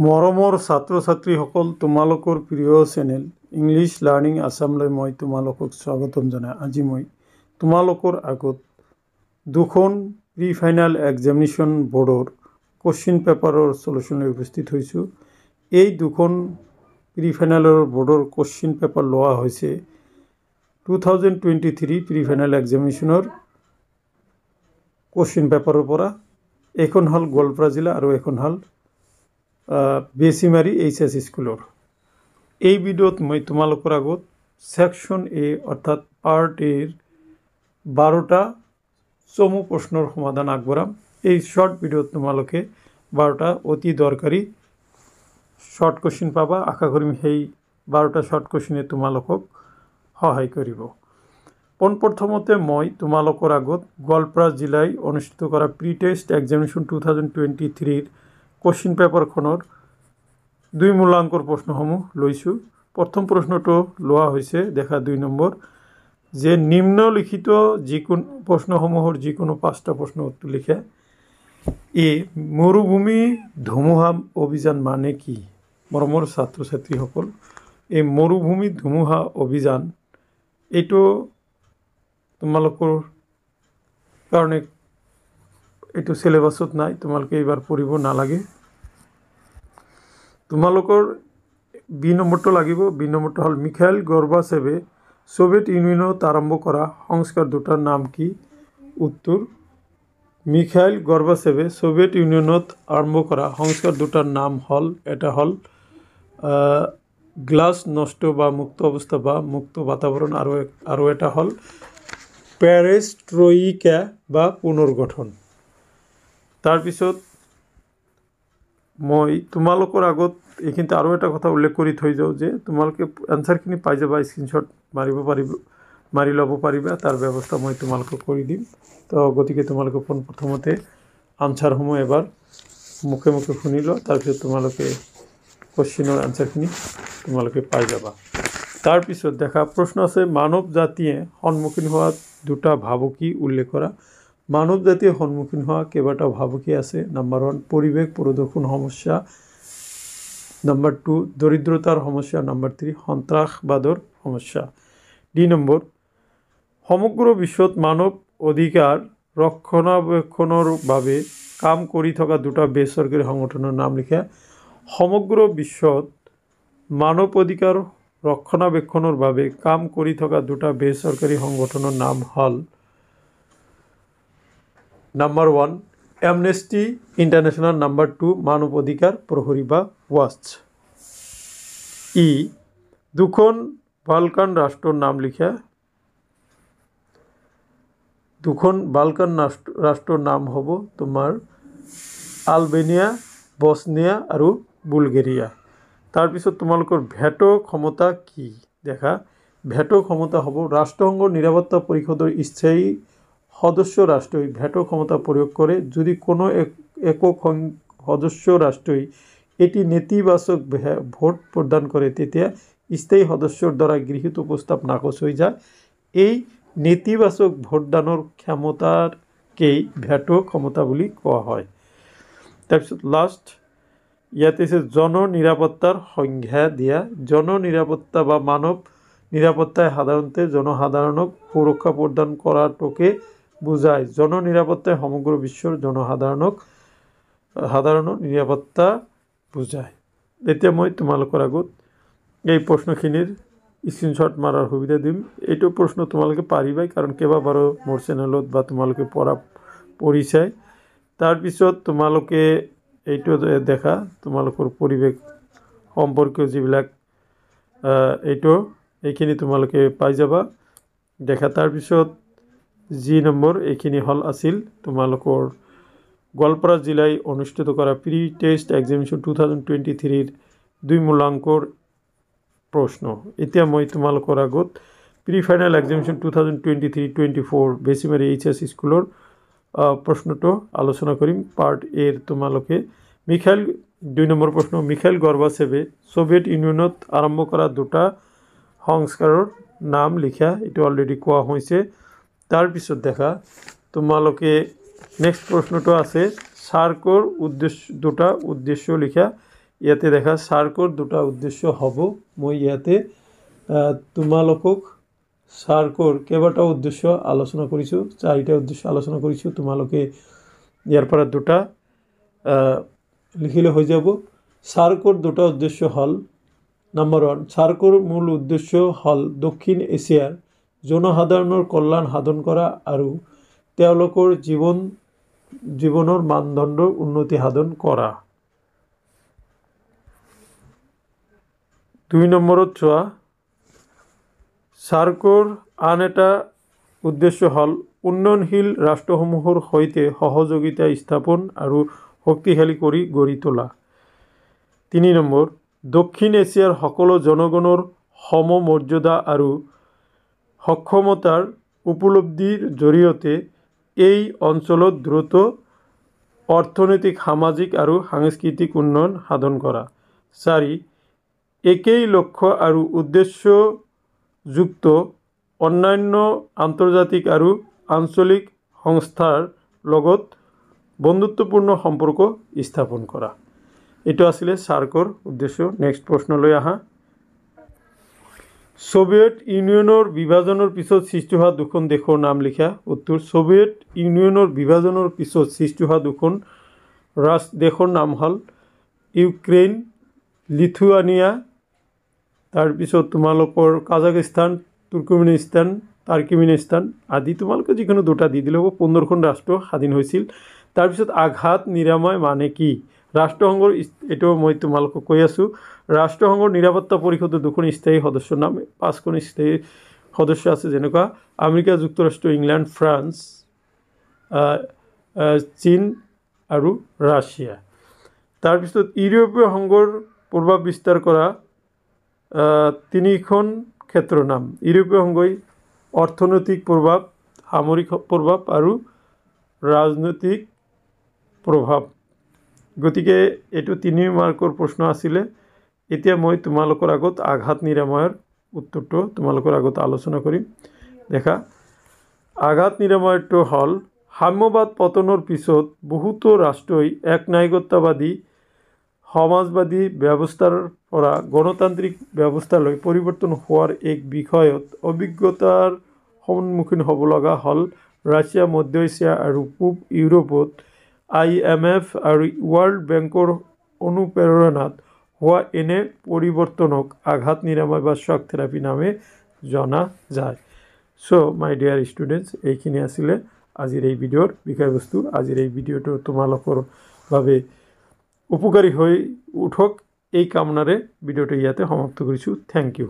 মৰমৰ ছাত্ৰ ছাত্ৰীসকল, তোমালোকৰ প্ৰিয় চেনেল ইংলিছ লাৰ্নিং আছামলৈ মই তোমালোকক স্বাগতম জনাই আজি মই তোমালোকৰ আগত দুখন প্ৰি ফাইনেল এক্সামিনেশ্যন বোৰ্ডৰ কোশ্চিন পেপাৰৰ সলিউশন উপস্থিত হৈছোঁ। এই দুখন প্ৰি ফাইনেলৰ বোৰ্ডৰ কোশ্চিন পেপাৰ লোৱা হৈছে 2023 প্ৰি ফাইনেল এক্সামিনেশ্যনৰ কোশ্চিন পেপাৰৰ পৰা। এখন হ'ল গোৱালপাৰা জিলা আৰু এখন হ'ল বেছিমাৰী এইচএছ স্কুলৰ। এই ভিডিঅ'ত মই তোমালোকৰ আগত সেকশন এ অৰ্থাৎ পাৰ্ট এৰ 12টা চমু প্ৰশ্নৰ সমাধান আগবঢ়াম। এই শৰ্ট ভিডিঅ'ত তোমালোকে 12টা অতি দৰকাৰী শৰ্ট কোশ্চিন পাবা। আশা কৰিম সেই 12টা শৰ্ট কোশ্চিনে তোমালোকক সহায় কৰিব। পোনপ্ৰথমতে মই তোমালোকৰ আগত গোৱালপাৰা জিলাই অনুষ্ঠিত কৰা প্ৰি টেষ্ট এক্সামিনেশ্যন 2023 কোশ্চিন পেপাৰখনৰ 2 মূল্যাংকৰ প্ৰশ্নসমূহ লৈছোঁ। প্ৰথম প্ৰশ্নটো লোৱা হৈছে দেখা 2 নম্বৰ যে নিম্নলিখিত যিকোনো প্ৰশ্নসমূহৰ যিকোনো 5টা প্ৰশ্ন উত্তৰ লিখা। মৰুভূমি ধুমুহা অভিযান মানে কি? মৰমৰ ছাত্ৰ ছাত্ৰীসকল, এই মৰুভূমি ধুমুহা অভিযান এইটো তোমালোকৰ কাৰণে এইটো সিলেবাছত নাই, তোমালোকে এইবাৰ পঢ়িব নালাগে। তোমালোকৰ বি নম্বৰটো লাগিব। বি নম্বৰটো হ'ল মিখাইল গৰ্বাচেভে সোভিয়েট ইউনিয়নত আৰম্ভ কৰা সংস্কাৰ দুটাৰ নাম কি? উত্তৰ মিখাইল গৰ্বাচেভে সোভিয়েট ইউনিয়নত আৰম্ভ কৰা সংস্কাৰ দুটাৰ নাম হ'ল এটা হ'ল গ্লাছ নষ্ট বা মুক্ত অৱস্থা বা মুক্ত বাতাবৰণ আৰু এটা হ'ল পেৰেষ্ট্ৰইকা বা পুনৰ্গঠন। তাৰপিছত মই তোমালোকৰ আগত এইখিনিতে আৰু এটা কথা উল্লেখ কৰি থৈ যাওঁ যে তোমালোকে এনসাৰখিনি পাই যাবা, স্ক্ৰীনশ্বট মাৰি ল'ব পাৰিবা। তাৰ ব্যৱস্থা মই তোমালোকক কৰি দিম। তো গতিকে তোমালোকে পোনপ্ৰথমতে আনচাৰসমূহ এবাৰ মুখে মুখে শুনি লোৱা, তাৰপিছত তোমালোকে কোশ্চিনৰ আনচাৰখিনি তোমালোকে পাই যাবা। তাৰপিছত দেখা প্ৰশ্ন আছে মানৱ জাতিয়ে সন্মুখীন হোৱা দুটা ভাবুকি উল্লেখ কৰা। মানৱ জাতিয়ে সন্মুখীন হোৱা কেইবাটাও ভাবুকি আছে। নম্বৰ 1 পৰিৱেশ প্ৰদূষণ সমস্যা, নম্বৰ 2 দৰিদ্ৰতাৰ সমস্যা, নম্বৰ 3 সন্ত্ৰাসবাদৰ সমস্যা। 2 নম্বৰ সমগ্ৰ বিশ্বত মানৱ অধিকাৰ ৰক্ষণাবেক্ষণৰ বাবে কাম কৰি থকা দুটা বেচৰকাৰী সংগঠনৰ নাম লিখা। সমগ্ৰ বিশ্বত মানৱ অধিকাৰ ৰক্ষণাবেক্ষণৰ বাবে কাম কৰি থকা দুটা বেচৰকাৰী সংগঠনৰ নাম হ'ল নম্বৰ 1 এমনেষ্টি ইণ্টাৰনেশ্যনেল, নম্বৰ 2 মানৱ অধিকাৰ প্ৰহৰী বা ৱাচ। দুখন বালকান ৰাষ্ট্ৰৰ নাম লিখা। দুখন বালকান ৰাষ্ট্ৰৰ নাম হ'ব তোমাৰ আলবেনিয়া, বসনিয়া আৰু বুলগেৰিয়া। তাৰপিছত তোমালোকৰ ভেটো ক্ষমতা কি? দেখা ভেটো ক্ষমতা হ'ব ৰাষ্ট্ৰসংঘৰ নিৰাপত্তা পৰিষদৰ স্থায়ী সদস্য ৰাষ্ট্ৰই ভেটো ক্ষমতা প্ৰয়োগ কৰে যদি কোনো একক সদস্য ৰাষ্ট্ৰই এটি নেতিবাচক ভোট প্ৰদান কৰে, তেতিয়া স্থায়ী সদস্যৰ দ্বাৰা গৃহীত প্ৰস্তাৱ নাকচ হৈ যায়। এই নেতিবাচক ভোটদানৰ ক্ষমতাকেই ভেটো ক্ষমতা বুলি কোৱা হয়। তাৰপিছত লাষ্ট ইয়াতে আছে জন নিৰাপত্তাৰ সংজ্ঞা দিয়া। জন নিৰাপত্তা বা মানৱ নিৰাপত্তাই সাধাৰণতে জনসাধাৰণক সুৰক্ষা প্ৰদান কৰাটোকে বুজায়। জন নিৰাপত্তাই সমগ্ৰ বিশ্বৰ জনসাধাৰণৰ নিৰাপত্তা বুজায়। এতিয়া মই তোমালোকৰ আগত এই প্ৰশ্নখিনিৰ স্ক্ৰীনশ্বট মাৰাৰ সুবিধা দিম। এইটো প্ৰশ্ন তোমালোকে পাৰিবাই, কাৰণ কেইবাবাৰো মোৰ চেনেলত বা তোমালোকে পঢ়িছাই। তাৰপিছত তোমালোকে এইটো দেখা তোমালোকৰ পৰিৱেশ সম্পৰ্কীয় যিবিলাক এইখিনি তোমালোকে পাই যাবা দেখা। তাৰপিছত যি নম্বৰ এইখিনি আছিল তোমালোকৰ গোৱালপাৰা জিলাই অনুষ্ঠিত কৰা প্ৰি টেষ্ট এক্সামিনেশ্যন 2023 2 মূল্যাংকৰ প্ৰশ্ন। এতিয়া মই তোমালোকৰ আগত pre final examination 2023-24 Besimari HS স্কুলৰ প্ৰশ্নটো আলোচনা কৰিম। পাৰ্ট এৰ তোমালোকে 2 নম্বৰ প্ৰশ্ন মিখাইল গৰ্বাচেভে সোভিয়েট ইউনিয়নত আৰম্ভ কৰা দুটা সংস্কাৰৰ নাম লিখা। এইটো অলৰেডি কোৱা হৈছে। তাৰপিছত দেখা তোমালোকে নেক্সট প্ৰশ্নটো আছে সাৰ্কৰ দুটা উদ্দেশ্য লিখা। ইয়াতে দেখা সাৰ্কৰ দুটা উদ্দেশ্য হ'ব মই ইয়াতে তোমালোকক সাৰ্কৰ কেইবাটাও উদ্দেশ্য আলোচনা কৰিছোঁ 4টা উদ্দেশ্য আলোচনা কৰিছোঁ তোমালোকে ইয়াৰ পৰা দুটা লিখিলে হৈ যাব সাৰ্কৰ দুটা উদ্দেশ্য হল নাম্বাৰ 1 সাৰ্কৰ মূল উদ্দেশ্য হল দক্ষিণ এছিয়াৰ জনসাধাৰণৰ কল্যাণ সাধন কৰা আৰু তেওঁলোকৰ জীৱনৰ মানদণ্ড উন্নতি সাধন কৰা 2 নম্বৰত চোৱা সাৰ্কৰ আন এটা উদ্দেশ্য হল উন্নয়নশীল ৰাষ্ট্ৰসমূহৰ সৈতে সহযোগিতা স্থাপন আৰু শক্তিশালী কৰি গঢ়ি তোলা 3 নম্বৰ দক্ষিণ এছিয়াৰ সকলো জনগণৰ সমমৰ্যাদা আৰু সক্ষমতাৰ উপলব্ধিৰ জৰিয়তে এই অঞ্চলত দ্ৰুত অৰ্থনৈতিক সামাজিক আৰু সাংস্কৃতিক উন্নয়ন সাধন কৰা 4 একেই লক্ষ্য আৰু উদ্দেশ্যযুক্ত অন্যান্য আন্তৰ্জাতিক আৰু আঞ্চলিক সংস্থাৰ লগত বন্ধুত্বপূৰ্ণ সম্পৰ্ক স্থাপন কৰা এটা আসলে সাৰ্কৰ উদ্দেশ্য নেক্সট প্ৰশ্নলৈ আহা সোভিয়েট ইউনিয়নৰ বিভাজনৰ পিছত সৃষ্টি হোৱা দুখন দেশৰ নাম লিখা উত্তৰ সোভিয়েট ইউনিয়নৰ বিভাজনৰ পিছত সৃষ্টি হোৱা দুখন দেশৰ নাম হল ইউক্ৰেইন লিথুয়ানিয়া তাৰ পিছত তোমালোকৰ কাজাখস্তান তুৰ্কমেনিস্তান আদি তোমালোকে যিকোনো দুটা দি দিলে হ'ব 15খন ৰাষ্ট্ৰ স্বাধীন হৈছিল তাৰ পিছত আঘাত নিৰাময় মানে কি ৰাষ্ট্ৰসংঘৰ এটো মই তোমালোকক কৈ আছো ৰাষ্ট্ৰসংঘৰ নিৰাপত্তা পৰিষদৰ দুখন স্থায়ী সদস্যৰ নাম 5খন স্থায়ী সদস্য আছে যেনেকুৱা আমেৰিকা যুক্তৰাষ্ট্ৰ ইংল্যান্ড ফ্ৰান্স চীন আৰু ৰাছিয়া তাৰ পিছত ইউৰোপীয় সংঘৰ প্ৰভাৱ বিস্তাৰ কৰা 3খন ক্ষেত্ৰৰ নাম ইউৰোপীয় সংঘই অৰ্থনৈতিক প্ৰভাৱ সামৰিক প্ৰভাৱ আৰু ৰাজনৈতিক প্ৰভাৱ গতিকে এটো 3 মাৰ্কৰ প্ৰশ্ন আছিল এতিয়া মই তোমালোকৰ আগত আঘাত নিৰাময়ৰ উত্তৰটো তোমালোকৰ আগত আলোচনা কৰিম দেখা আঘাত নিৰাময়টো হল সাম্যবাদ পতনৰ পিছত বহুতো ৰাষ্ট্ৰই একনায়কত্ববাদী সমাজবাদী ব্যৱস্থাৰ পৰা গণতান্ত্ৰিক ব্যৱস্থালৈ পৰিৱৰ্তন হোৱাৰ এক বিষয়ত অভিজ্ঞতাৰ সন্মুখীন হ'ব লগা হল ৰাছিয়া মধ্য এছিয়া আৰু পূব ইউৰোপত IMF আৰু ওয়াৰ্ল্ড বেংকৰ অনুপ্ৰেৰণাত হোৱা এনে পৰিৱৰ্তনক আঘাত নিৰাময় বা শক থেৰাপি নামে জনা যায় সো মাই ডিয়াৰ ষ্টুডেন্টস এইখিনি আছিল আজিৰ এই ভিডিওৰ বিষয়বস্তু আজিৰ এই ভিডিওটো তোমালোকৰ বাবে উপকাৰী হৈ উঠক এই কামনাৰে ভিডিওটো ইয়াতে সমাপ্ত কৰিছো থ্যাংক ইউ